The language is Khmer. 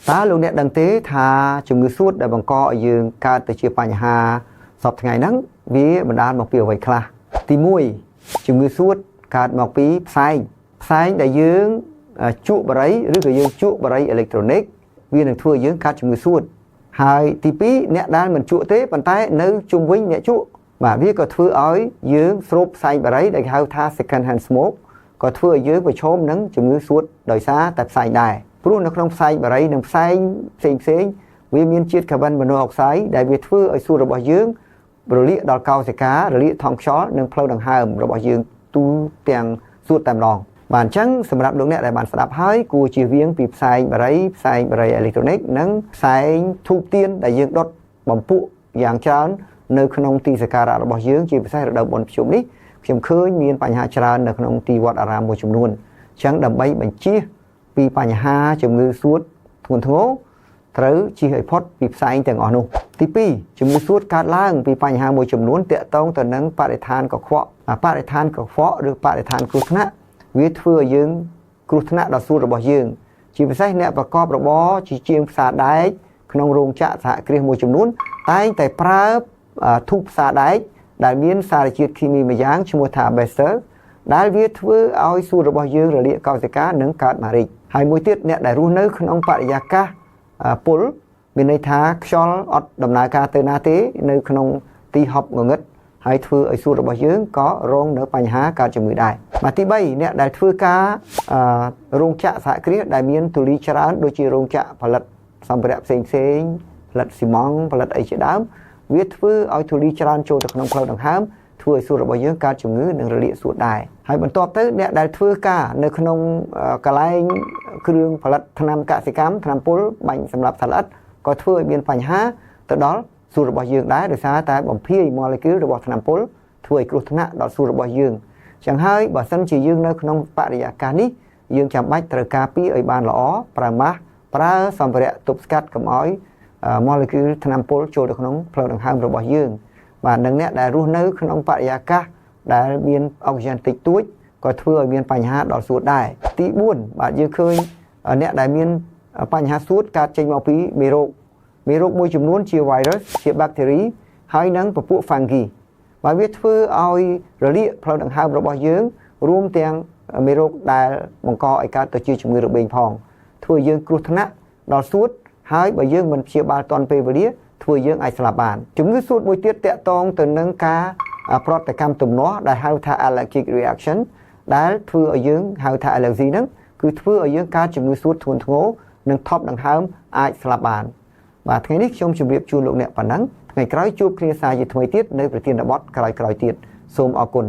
ta lúc nè đăng tế tha chừng ngư suốt để bằng co ở dương ca từ chia bài hà sọp ngày nắng vì mình đang một biểu vậy kha thì mùi chừng ngư suốt ca một bí sai đại dương trụ bà đấyឬក៏យើងជក់បារីអេឡិចត្រូនិកវានឹងធ្វើឲ្យយើងកាត់ជំងឺសួតហើយទី2អ្នកដែលមិនជក់ទេប៉ុន្តែនៅជុំវិញអ្នកជក់បាទវាក៏ធ្វើឲ្យយើងស្រូបផ្សែងបារីដែលគេហៅថា second hand smoke ក៏ធ្វើឲ្យយើងប្រឈមនឹងជំងឺសួតដោយសារតែផ្សែងដែរព្រោះនៅក្នុងផ្សែងបារីនិងផ្សែងផ្សេងវាមានជាតិ carbon monoxide ដែលវាធ្វើឲ្យសួតរបស់យើងរលាកដល់កោសិការលាកថង់ខ្យល់និងផ្លូវដង្ហើមរបស់យើងទូទាំងសួតតែម្ដងបាទអញ្ចឹងសម្រាប់លោកអ្នកដែលបានស្ដាប់ហើយគួរជៀសវាងពីផ្សែងបារីអេឡិចត្រូនិកនិងផ្សែងធូបទៀនដែលយើងដុតបំពួកយ៉ាងច្រើននៅក្នុងទីសក្ការៈរបស់យើងជាពិសេសរដូវបុណ្យភ្ជុំនេះខ្ញុំឃើញមានបញ្ហាច្រើននៅក្នុងទីវត្តអារាមមួយចំនួនអញ្ចឹងដើម្បីបញ្ជៀសពីបញ្ហាជំងឺសួតធ្ងន់ធ្ងរត្រូវជៀសឲ្យផុតពីផ្សែងទាំងអស់នោះទី2ជំងឺសួតកើតឡើងពីបញ្ហាមួយចំនួនទាក់ទងទៅនឹងបរិស្ថានកខ្វក់បរិស្ថានកខ្វក់ឬបរិស្ថានគ្រោះថ្នាក់វាធ្វើឲ្យយើងគ្រោះថ្នាក់ដល់សួតរបស់យើងជាពិសេសអ្នកប្រកបរបរជាជាងផ្សារដែកក្នុងរោងចក្រសហគ្រាសមួយចំនួនតែងតែប្រើធូបផ្សារដែកដែលមានសារជាតិគីមីមួយយ៉ាងឈ្មោះថា Bester ដែលវាធ្វើឲ្យសួតរបស់យើងរលាកកោសិកានិងកើតម៉ារីកហើយមួយទៀតអ្នកដែលរស់នៅក្នុងបរិយាកាសពុលមានន័យថាខ្យល់អត់ដំណើរការទៅណាទេនៅក្នុងទីហប់ងងឹតហើយធ្វើឲ្យសួតរបស់យើងក៏រងនៅបញ្ហាកើតជំងឺដែរបាទទី3អ្នកដែលធ្វើការរោងចក្រសហគ្រាសដែលមានទូលីច្រើនដូចជារោងចក្រផលិតសម្ភារៈផ្សេងផលិតស៊ីម៉ង់ផលិតអីជាដើមវាធ្វើឲ្យទូលីច្រើនចូលទៅក្នុងផ្លូវដង្ហើមធ្វើឲ្យសួតរបស់យើងកើតជំងឺនិងរលាកសួតដែរហើយបន្ទាប់ទៅអ្នកដែលធ្វើការនៅក្នុងកន្លែងគ្រឿងផលិតថ្នាំកសិកម្មថ្នាំពុលបាញ់សម្រាប់សត្វល្អិតក៏ធ្វើឲ្យមានបញ្ហាទៅដល់សួតរបស់យើងដែរដោយសារតែបំភាយ molecule របស់ថ្នាំពុលធ្វើឲ្យគ្រោះថ្នាក់ដល់សួតរបស់យើងចឹងហើយបើសិនជាយើងនៅក្នុងបរិយាកាសនេះយើងចាំបាច់ត្រូវការពារឲ្យបានល្អប្រើម៉ាស់ប្រើសម្ភារៈទប់ស្កាត់កុំឲ្យ molecule ថ្នាំពុលចូលទៅក្នុងផ្លូវដង្ហើមរបស់យើងបាទនិងអ្នកដែលរស់នៅក្នុងបរិយាកាសដែលមានអុកស៊ីហ្សែនតិចតួចក៏ធ្វើឲ្យមានបញ្ហាដល់សួតដែរទី4បាទយើងឃើញអ្នកដែលមានបញ្ហាសួតកើតចេញមកពីមេរោគមួយចំនួនជា virus ជា bacteria ហើយនិងពពួក fungi បើវាធ្វើឲ្យរលាកផ្លូវដង្ហើមរបស់យើងរួមទាំងមេរោគដែលបង្កឲ្យកើតទៅជាជំងឺរបេងផងធ្វើយើងគ្រោះថ្នាក់ដល់សួតហើយបើយើងមិនព្យាបាលទាន់ពេលវេលាធ្វើយើងអាចស្លាប់បានជំងឺសួតមួយទៀតតាក់ទងទៅនឹងការប្រតិកម្មទំនាស់ដែលហៅថា allergic reaction ដែលធ្វើឲ្យយើងហៅថា allergy ហ្នឹងគឺធ្វើឲ្យយើងកើតជំងឺសួតធ្ងន់ធ្ងរនិងថប់ដង្ហើមអាចស្លាប់បានបាទថ្ងៃនេះខ្ញុំជម្រាបជូនលោកអ្នកប៉ុណ្ណឹងថ្ងៃក្រោយជួបគ្នាសាជាថ្មីទៀតនៅប្រធានបទក្រោយៗទៀតសូមអរគុណ